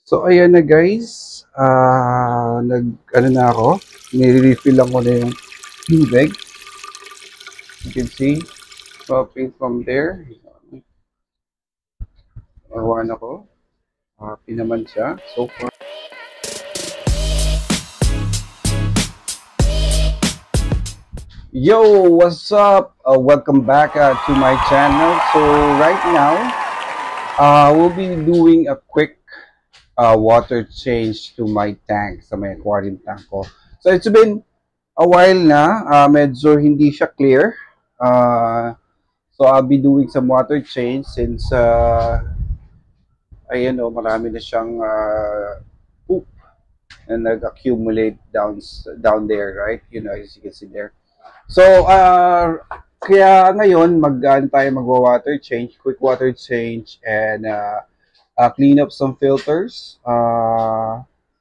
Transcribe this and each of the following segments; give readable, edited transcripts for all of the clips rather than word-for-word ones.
So ayan na guys, ano na ako, nire-refill lang ko na yung tubig. You can see, dropping from there. Arwan ako, happy naman siya so far. Yo, what's up? Welcome back to my channel. So right now, we'll be doing a quick water change to my tank, sa may aquarium tank ko. So it's been a while na, medyo hindi siya clear. So I'll be doing some water change since ayan o, marami na siyang poop na nag-accumulate down there, right? You know, as you can see there. So kaya ngayon magwa-water change, quick water change, and clean up some filters.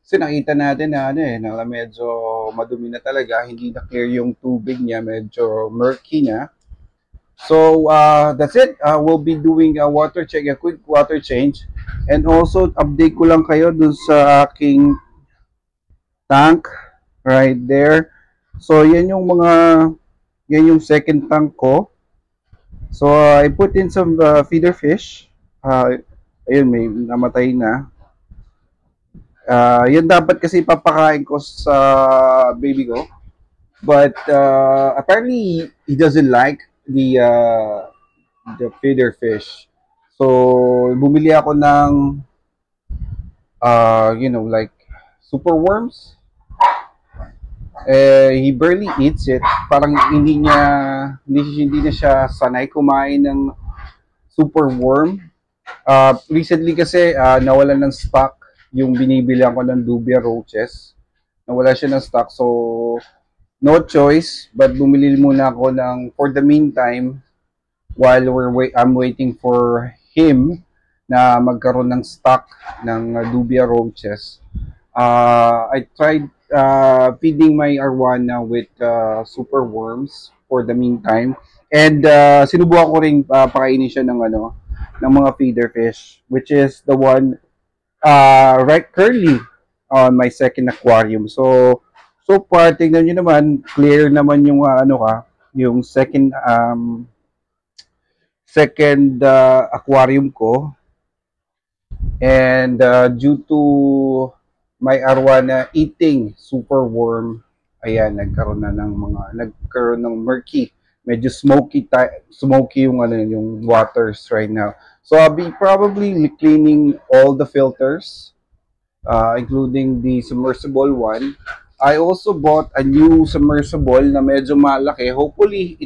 Kasi nakita natin na na medyo madumi na talaga, hindi na clear yung tubig niya, medyo murky na. So that's it. We'll be doing a water check, a quick water change, and also update ko lang kayo dun sa aking tank right there. So yan yung second tank ko. So I put in some feeder fish. Ayun, may namatay na. Yan dapat kasi papakain ko sa baby ko. But apparently he doesn't like the feeder fish. So bumili ako ng like super worms. He barely eats it. Parang hindi na siya sanay kumain ng super worm. Recently kasi nawalan ng stock yung binibilihan ko ng Dubia roaches. Nawala siya ng stock, so no choice but bumili muna ako for the meantime, while I'm waiting for him na magkaroon ng stock ng Dubia roaches. I tried feeding my arwana with super worms for the meantime, and sinubukan ko rin pakainin siya ng mga feeder fish, which is the one right currently on my second aquarium. So far, tingnan nyo naman, clear naman yung yung second aquarium ko. And due to my arwana eating super worm, ayan, nagkaroon ng murky, medyo smoky yung waters right now. So I'll be probably cleaning all the filters, including the submersible one. I also bought a new submersible na medyo malaki. Hopefully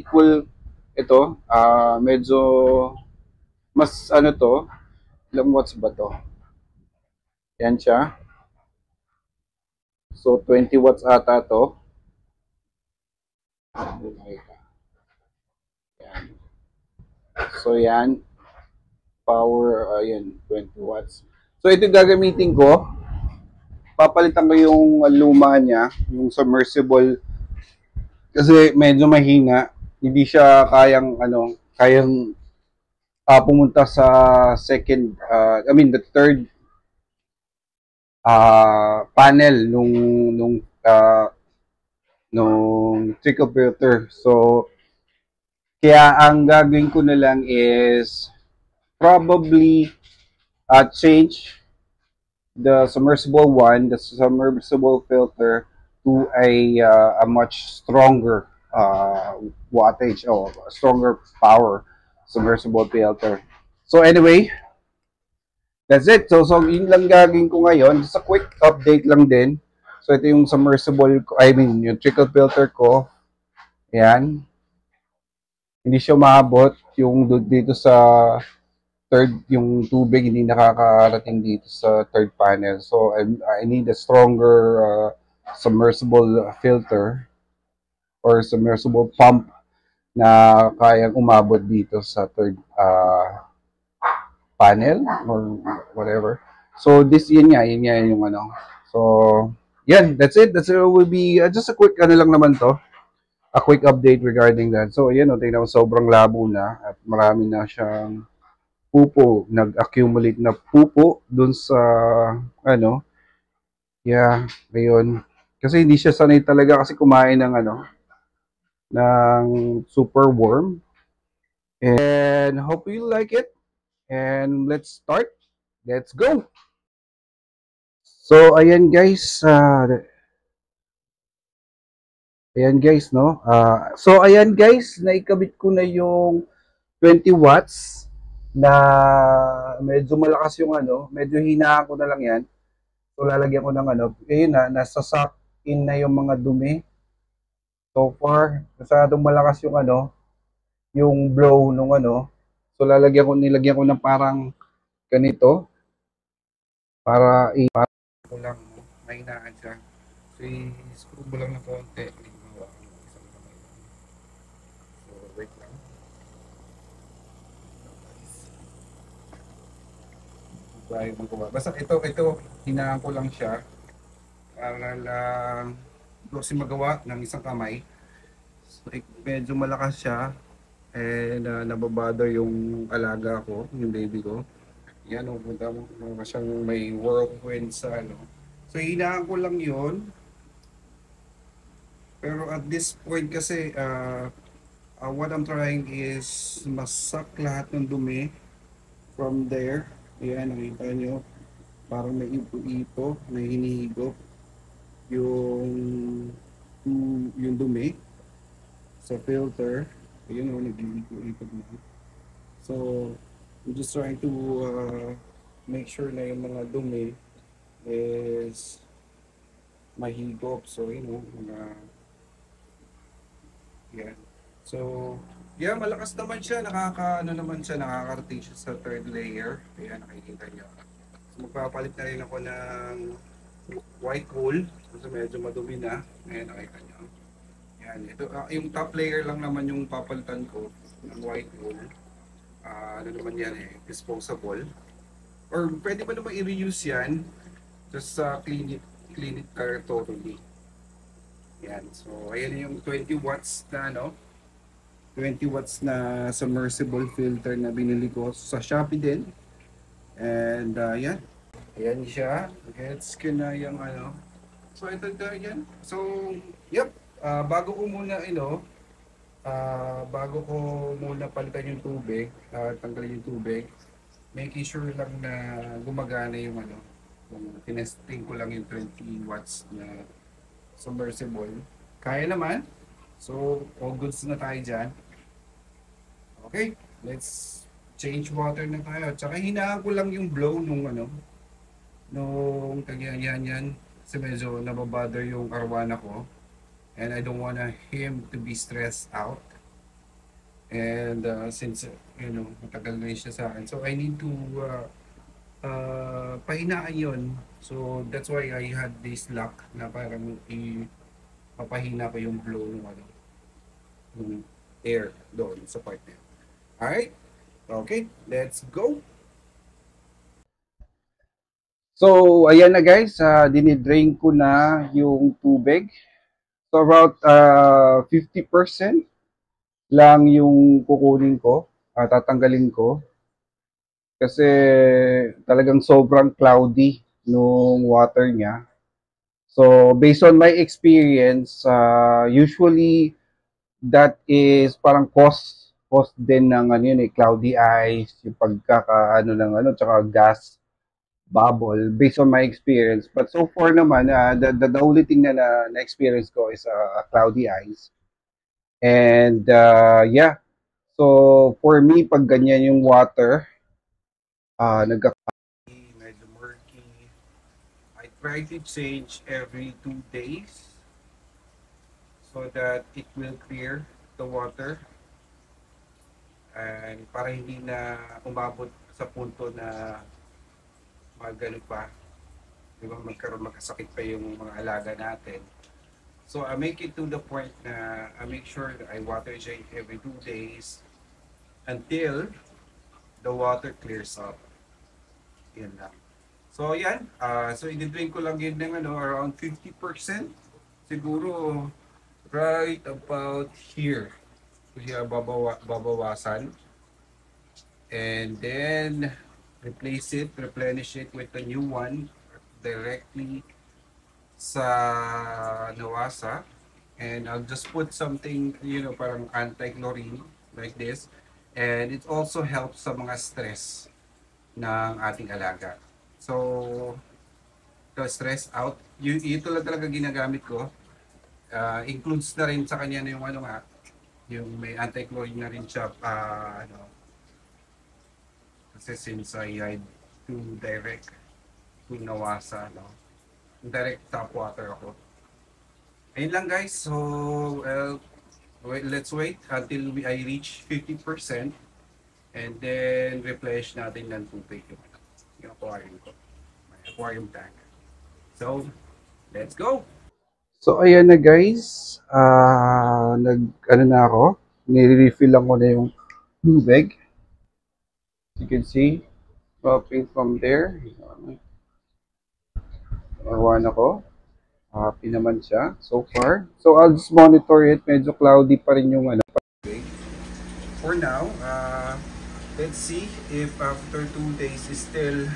medyo mas ilang watts ba to? Yan siya. So 20 watts ata to. Yan. So yan, power, ayan, 20 watts. So ito gagamitin ko. Papalitan ko yung luma niya, yung submersible, kasi medyo mahina. Hindi siya kayang pumunta sa the third panel nung trickle filter. So kaya ang gagawin ko na lang is probably change the submersible filter to a much stronger wattage or stronger power submersible filter. So anyway, that's it. So yun lang gagawin ko ngayon. Just a quick update lang din. So ito yung submersible ko, yung trickle filter ko. Ayan. Hindi siya maabot yung dito sa yung tubig, hindi nakakarating dito sa third panel. So I need a stronger submersible filter or submersible pump na kayang umabot dito sa third panel or whatever. So yun nga yung So yan, that's it. It will be just a quick lang naman to. A quick update regarding that. So, tingnan mo, sobrang labo na at marami na siyang pupo, nag-accumulate na pupo dun sa ano, yeah, ayun. Kasi hindi siya sanay talaga kasi kumain ng ano, ng super worm. And hope you like it. And let's start. Let's go. So ayan guys, ayan guys, no? So ayan guys, naikabit ko na yung 20 watts na medyo malakas yung ano, medyo hinaan ko na lang yan. So lalagyan ko ng ano, ayun na, nasa-suck in na yung mga dumi. So far, masyadong malakas yung ano, yung blow nung ano. So nilagyan ko ng parang ganito para para ko lang, no? Mahinaan siya. So i-screw mo lang ng konti. So wait lang. Bahay magawa. Basta ito, hinaan ko lang siya. Para lang kasi magawa ng isang kamay. So, medyo malakas siya. And nababother yung alaga ko, yung baby ko. Yan, punta mo siyang may whirlwind sa ano. So, hinaan ko lang yon. Pero at this point kasi, what I'm trying is masak lahat ng dumi from there. Ayan, nakita nyo. Parang may ipo-ipo, may hinihigop yung yung dumi sa filter. Ayun o, nag-iikot na. So, I'm just trying to make sure na yung mga dumi is mahigop. So, yun o, mga yan. So, yeah, malakas naman siya. Ano naman siya, nakakarating siya sa third layer. Ayan, nakikita niyo. So, magpapalit na rin ako ng white wool. Kasi medyo madumi na. Ayan, nakita niyo. Yan, ito, yung top layer lang naman yung papalitan ko ng white wool. Ano naman yan disposable. Or pwede ba naman i-reuse yan? Just clean it totally. Yan, so ayan yung 20 watts na 20 watts na submersible filter na binili ko sa Shopee din. And yan, ayan siya. Gets ko na yung ano. So ito yan. So, yep. Bago ko muna bago ko muna palitan yung tubig, tanggalin yung tubig, making sure lang na gumagana yung kung tinesting ko lang yung 20 watts na submersible. Kaya naman. So, all goods na tayo dyan. Okay, let's change water na tayo. Tsaka hinaan ko lang yung blow nung tagyan yan. Kasi medyo nababother yung arwana ko. And I don't want him to be stressed out. And since, matagal na siya sa akin. So, I need to pahinaan yun. So, that's why I had this lock na parang papahina ko yung blow yung air doon sa part na yun. Alright? Okay, let's go! So, ayan na guys, dinidrain ko na yung tubig. So, about 50% lang yung kukunin ko, tatanggalin ko. Kasi talagang sobrang cloudy nung water niya. So, based on my experience, usually that is parang cost din ng cloudy ice, yung pagkakaano ng tsaka gas bubble based on my experience. But so far naman, the only thing na experience ko is cloudy ice. And yeah, so for me, pag ganyan yung water, medyo murky. I try to change every 2 days so that it will clear the water. And para hindi na umabot sa punto na magano pa, di ba, magkasakit pa yung mga alaga natin. So I make it to the point na I make sure that I water change every 2 days until the water clears up. Yan lang. So yan, so i-drink ko lang yun ng around 50%. Siguro right about here. Kaya babawasan. and then replenish it with a new one directly sa Nawasa. And I'll just put something, parang anti-chlorine like this. And it also helps sa mga stress ng ating alaga. So, to stress out, ito lang talaga ginagamit ko. Includes na rin sa kanya na yung yung may anti-chlorine na rin siya, kasi since I do direct to Nawasa, direct tap water ako. Ayun lang guys, so let's wait until I reach 50% and then replenish natin ng tubig yung aquarium ko, my aquarium tank. So, let's go! So, ayan na guys, na ako, nire-refill lang ko na yung tubig. As you can see, dropping from there. Arwan ako. Happy naman siya so far. So I'll just monitor it. Medyo cloudy pa rin yung For now, let's see if after 2 days is still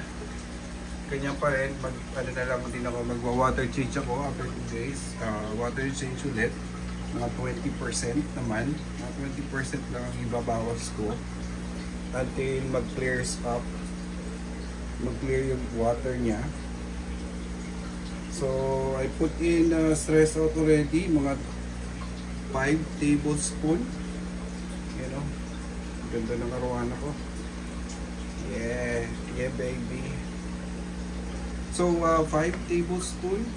kanya pa rin. Na lang din ako, magwa-water change ako after 2 days. Water change ulit. Mga 20% naman. Mga 20% lang ang ibabawas ko until mag-clears up. Mag-clear yung water niya. So, I put in stress out already, mga 5 tablespoon. Ganda ng arowana ko. Yeah, baby. So, 5 tablespoon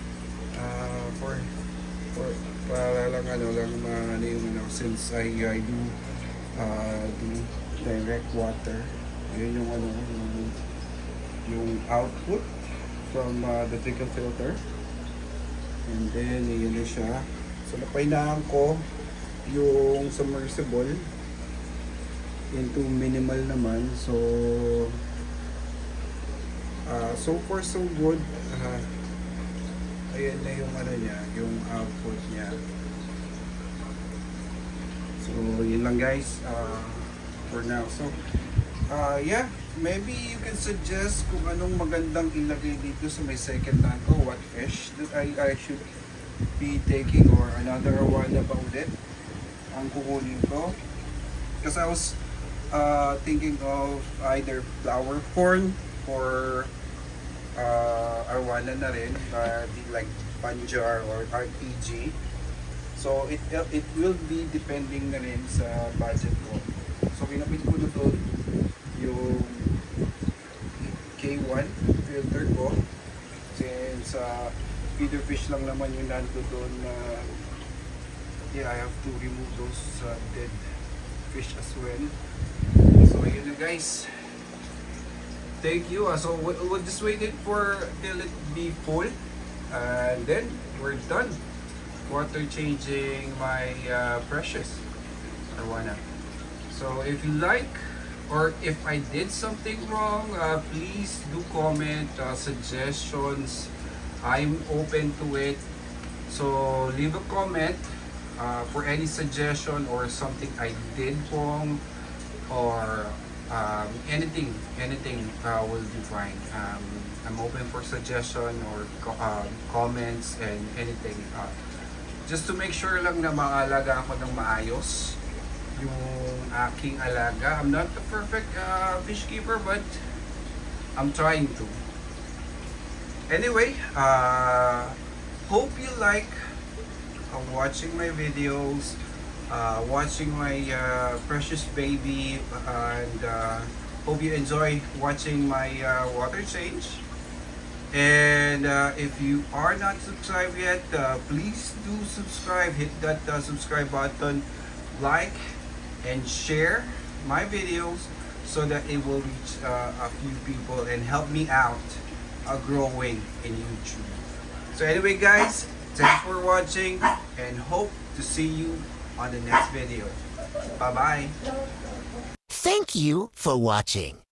para lang since I do direct water. Yun yung output from the trickle filter, and then yun na siya. So napainahan ko yung submersible into minimal naman. So so far so good. Ayan na yung niya, yung output niya. So yun lang guys for now. So yeah, maybe you can suggest kung anong magandang ilagay dito sa may second tank ko, what fish that I should be taking, or another one about it ang kukunin ko. Because I was thinking of either flower corn or arwana na rin, like Banjar or RPG. So it will be depending na rin sa budget ko. So kinapit ko na doon yung K1 filter ko, since feeder fish lang naman yung nando doon na I have to remove those dead fish as well. So yun na guys, thank you. So we'll just wait it for till it be full, and then we're done water changing my precious arwana. So if you like, or if I did something wrong, please do comment, suggestions. I'm open to it. So leave a comment for any suggestion or something I did wrong, or anything will be fine. I'm open for suggestion or comments and anything. Just to make sure lang na maalaga ako ng maayos yung aking alaga. I'm not the perfect fish keeper, but I'm trying to. Anyway, hope you like watching my videos, watching my precious baby, and hope you enjoy watching my water change. And if you are not subscribed yet, please do subscribe. Hit that subscribe button, like and share my videos so that it will reach a few people and help me out growing in YouTube. So anyway guys, thanks for watching and hope to see you on the next video. Bye bye. Thank you for watching.